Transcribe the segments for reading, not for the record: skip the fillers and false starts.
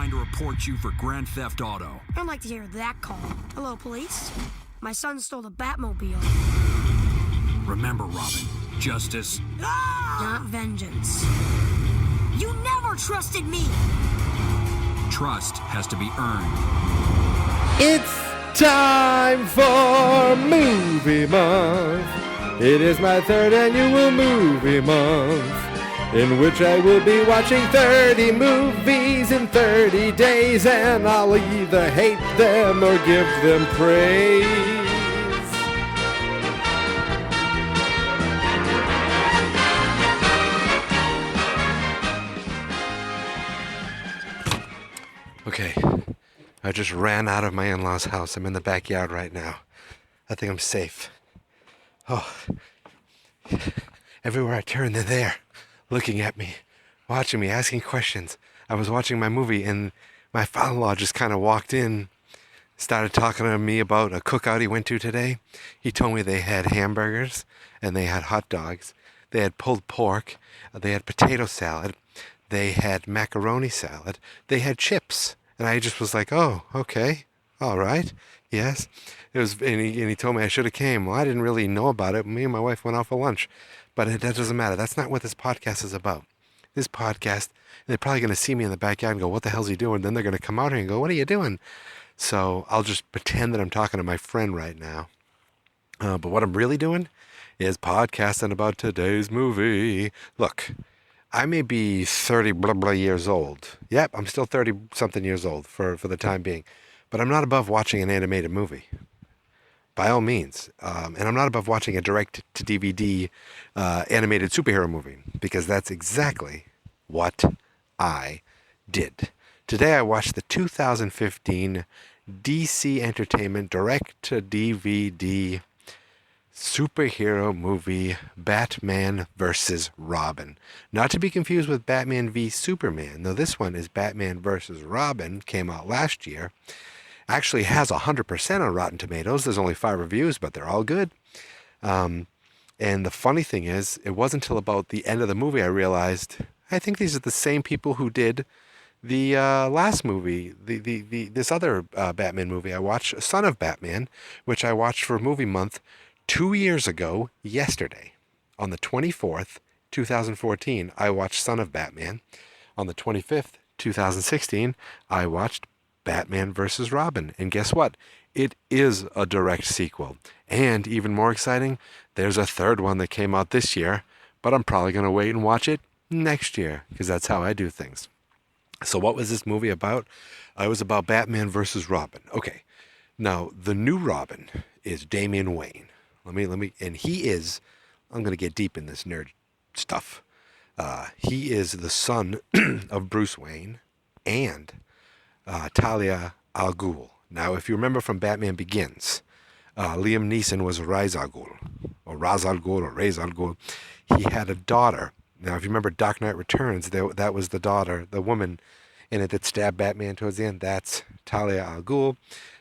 trying to report you for Grand Theft Auto. I'd like to hear that call. Hello, police. My son stole the Batmobile. Remember, Robin, justice... Not vengeance. You never trusted me! Trust has to be earned. It's time for Movie Month. It is my third annual Movie Month, in which I will be watching 30 movies in 30 days, and I'll either hate them or give them praise. Okay, I just ran out of my in-laws' house. I'm in the backyard right now. I think I'm safe. Oh, everywhere I turn, they're there, looking at me, watching me, asking questions. I was watching my movie, and my father-in-law just kind of walked in, started talking to me about a cookout he went to today. He told me they had hamburgers, and they had hot dogs. They had pulled pork. They had potato salad. They had macaroni salad. They had chips. And I just was like, oh, okay. All right. Yes. It was, and he told me I should have came. Well, I didn't really know about it. Me and my wife went out for lunch. But that doesn't matter. That's not what this podcast is about. This podcast, they're probably going to see me in the backyard and go, what the hell's he doing? Then they're going to come out here and go, what are you doing? So I'll just pretend that I'm talking to my friend right now. But what I'm really doing is podcasting about today's movie. Look, I may be 30 blah blah years old. Yep, I'm still 30-something years old for the time being. But I'm not above watching an animated movie. By all means. And I'm not above watching a direct-to-DVD animated superhero movie. Because that's exactly what I did. Today I watched the 2015 DC Entertainment direct-to-DVD superhero movie Batman vs. Robin. Not to be confused with Batman v Superman. No, this one is Batman vs. Robin. Came out last year. Actually has 100% on Rotten Tomatoes. There's only 5 reviews, but they're all good. And the funny thing is, it wasn't until about the end of the movie I realized, I think these are the same people who did the last movie, this other Batman movie I watched, Son of Batman, which I watched for Movie Month 2 years ago, yesterday, on the 24th, 2014, I watched Son of Batman. On the 25th, 2016, I watched Batman vs. Robin. And guess what? It is a direct sequel. And even more exciting, there's a third one that came out this year, but I'm probably going to wait and watch it next year, because that's how I do things. So what was this movie about? It was about Batman vs. Robin. Okay, now the new Robin is Damian Wayne. And he is, I'm going to get deep in this nerd stuff. He is the son of Bruce Wayne and Talia al Ghul. Now, if you remember from Batman Begins, Liam Neeson was Ra's al Ghul, or Ra's al Ghul, or Ra's al Ghul. He had a daughter. Now, if you remember Dark Knight Returns, that was the daughter, the woman in it that stabbed Batman towards the end. That's Talia al Ghul.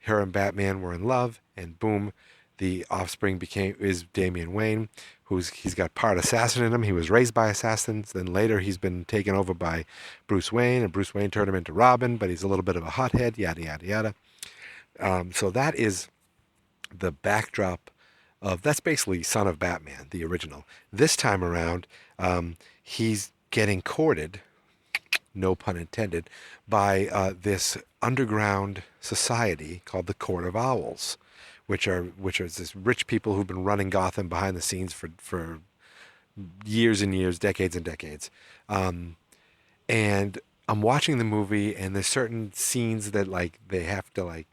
Her and Batman were in love, and boom, the offspring is Damian Wayne, he's got part assassin in him. He was raised by assassins. Then later he's been taken over by Bruce Wayne, and Bruce Wayne turned him into Robin, but he's a little bit of a hothead, yada, yada, yada. So that is the backdrop that's basically Son of Batman, the original. This time around, he's getting courted, no pun intended, by this underground society called the Court of Owls, which are this rich people who've been running Gotham behind the scenes for years and years, decades and decades. And I'm watching the movie, and there's certain scenes that they have to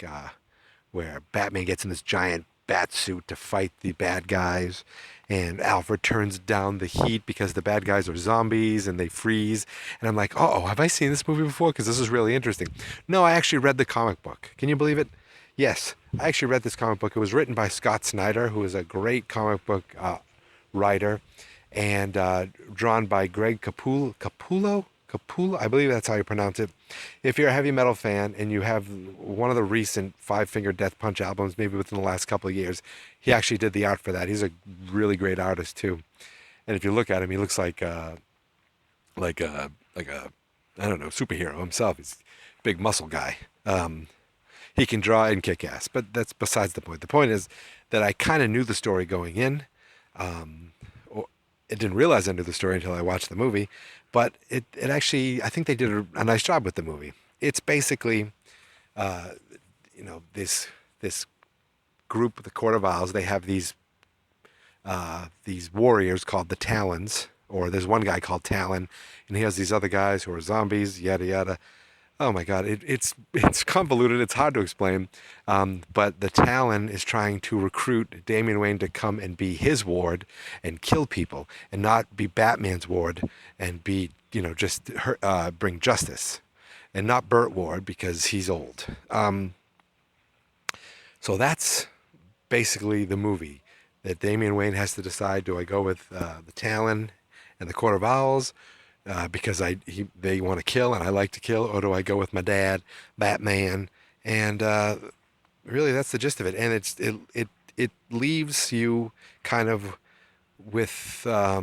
where Batman gets in this giant bat suit to fight the bad guys, and Alfred turns down the heat because the bad guys are zombies and they freeze. And I'm like, oh, have I seen this movie before? Because this is really interesting. No, I actually read the comic book. Can you believe it? Yes, I actually read this comic book. It was written by Scott Snyder, who is a great comic book writer, and drawn by Greg Capullo, I believe that's how you pronounce it. If you're a heavy metal fan and you have one of the recent Five Finger Death Punch albums, maybe within the last couple of years, he actually did the art for that. He's a really great artist too. And if you look at him, he looks like a I don't know, superhero himself. He's big muscle guy. He can draw and kick ass, but that's besides the point. The point is that I kind of knew the story going in. I didn't realize I knew the story until I watched the movie, but it actually, I think they did a nice job with the movie. It's basically, this group, the Court of Owls. They have these warriors called the Talons, or there's one guy called Talon, and he has these other guys who are zombies, yada yada. Oh my God, it's convoluted. It's hard to explain. But the Talon is trying to recruit Damian Wayne to come and be his ward and kill people, and not be Batman's ward and be just bring justice, and not Burt Ward because he's old. So that's basically the movie. That Damian Wayne has to decide: do I go with the Talon and the Court of Owls? Because they want to kill and I like to kill, or do I go with my dad, Batman? And really, that's the gist of it. And it leaves you kind of with a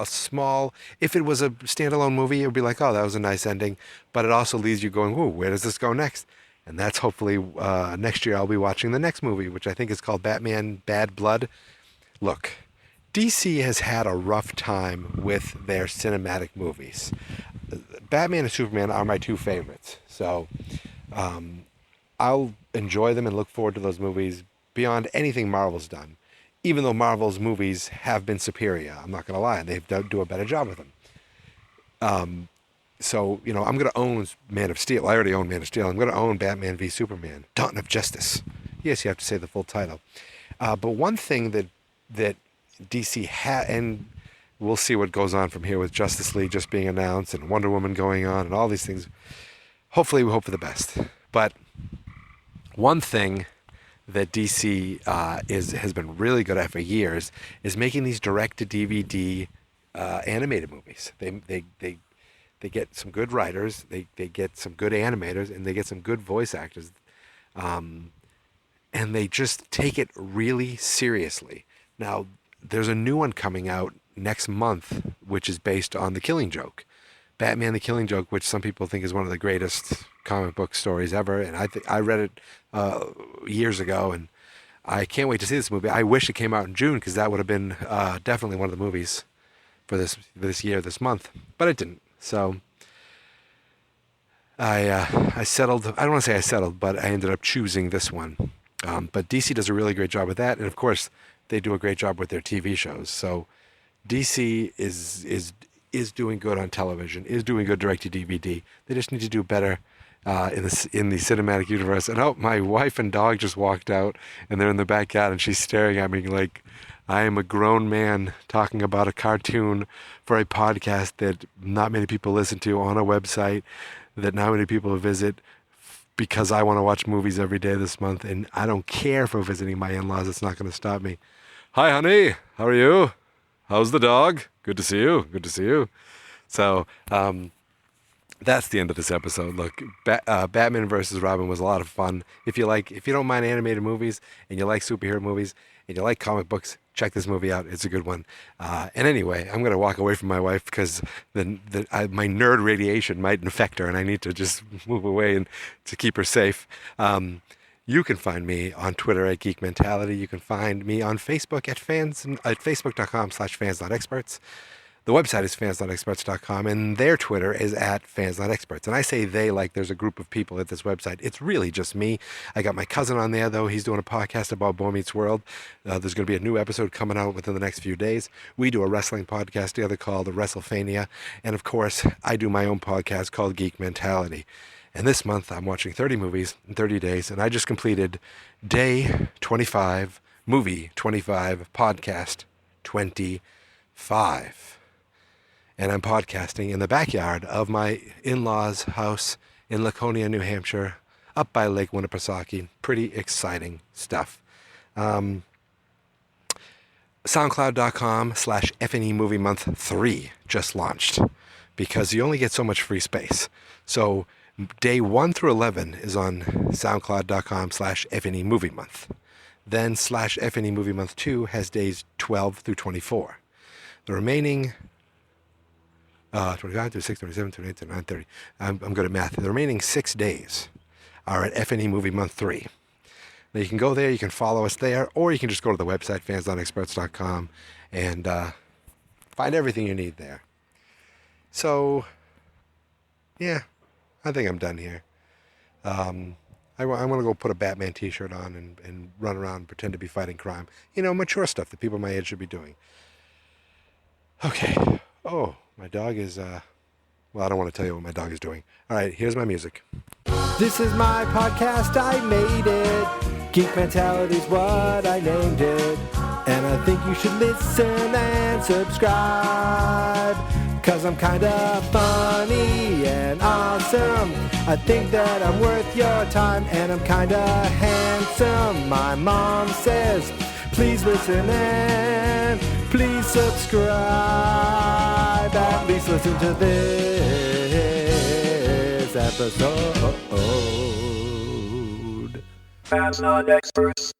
small. If it was a standalone movie, it would be like, oh, that was a nice ending. But it also leaves you going, whoa, where does this go next? And that's hopefully next year I'll be watching the next movie, which I think is called Batman Bad Blood. Look. DC has had a rough time with their cinematic movies. Batman and Superman are my two favorites. So I'll enjoy them and look forward to those movies beyond anything Marvel's done. Even though Marvel's movies have been superior. I'm not going to lie. They do a better job with them. So, I'm going to own Man of Steel. I already own Man of Steel. I'm going to own Batman v Superman. Dawn of Justice. Yes, you have to say the full title. But one thing that DC had, and we'll see what goes on from here with Justice League just being announced and Wonder Woman going on and all these things. Hopefully we hope for the best. But one thing that DC has been really good at for years is making these direct-to-DVD animated movies. They get some good writers, they get some good animators, and they get some good voice actors. And they just take it really seriously. Now, there's a new one coming out next month, which is based on The Killing Joke. Batman: The Killing Joke, which some people think is one of the greatest comic book stories ever. And I read it years ago, and I can't wait to see this movie. I wish it came out in June, because that would have been definitely one of the movies for this year, this month. But it didn't. So I settled. I don't want to say I settled, but I ended up choosing this one. But DC does a really great job with that. And of course, they do a great job with their TV shows. So DC is doing good on television, is doing good direct to DVD. They just need to do better in the cinematic universe. And my wife and dog just walked out, and they're in the backyard, and she's staring at me like I am a grown man talking about a cartoon for a podcast that not many people listen to, on a website that not many people visit, because I want to watch movies every day this month, and I don't care for visiting my in-laws. It's not going to stop me. Hi, honey. How are you? How's the dog? Good to see you. Good to see you. So that's the end of this episode. Look, Batman vs. Robin was a lot of fun. If you don't mind animated movies, and you like superhero movies, and you like comic books, check this movie out. It's a good one. And anyway, I'm going to walk away from my wife because my nerd radiation might infect her, and I need to just move away and to keep her safe. You can find me on Twitter at Geek Mentality. You can find me on Facebook at facebook.com/fans.experts. The website is fans.experts.com, and their Twitter is at fans.experts. And I say they like there's a group of people at this website. It's really just me. I got my cousin on there, though. He's doing a podcast about Boy Meets World. There's going to be a new episode coming out within the next few days. We do a wrestling podcast together called WrestleFania. And, of course, I do my own podcast called Geek Mentality. And this month, I'm watching 30 movies in 30 days, and I just completed day 25, movie 25, podcast 25. And I'm podcasting in the backyard of my in-laws' house in Laconia, New Hampshire, up by Lake Winnipesaukee. Pretty exciting stuff. SoundCloud.com/FNE Movie Month 3 just launched, because you only get so much free space. So day 1 through 11 is on SoundCloud.com/FNE Movie Month. Then /FNE Movie Month 2 has days 12 through 24. The remaining 25, 26, 27, 28, 29, 30. I'm good at math. The remaining 6 days are at FNE Movie Month 3. Now you can go there, you can follow us there, or you can just go to the website, fansnotexperts.com, and find everything you need there. So, yeah, I think I'm done here. I want to go put a Batman t-shirt on and run around and pretend to be fighting crime. You know, mature stuff that people my age should be doing. Okay. Oh, my dog is, well, I don't want to tell you what my dog is doing. All right, here's my music. This is my podcast, I made it. Geek Mentality's what I named it. And I think you should listen and subscribe. 'Cause I'm kinda funny and awesome. I think that I'm worth your time, and I'm kinda handsome. My mom says, please listen and please subscribe. At least listen to this episode. Fans Not Experts.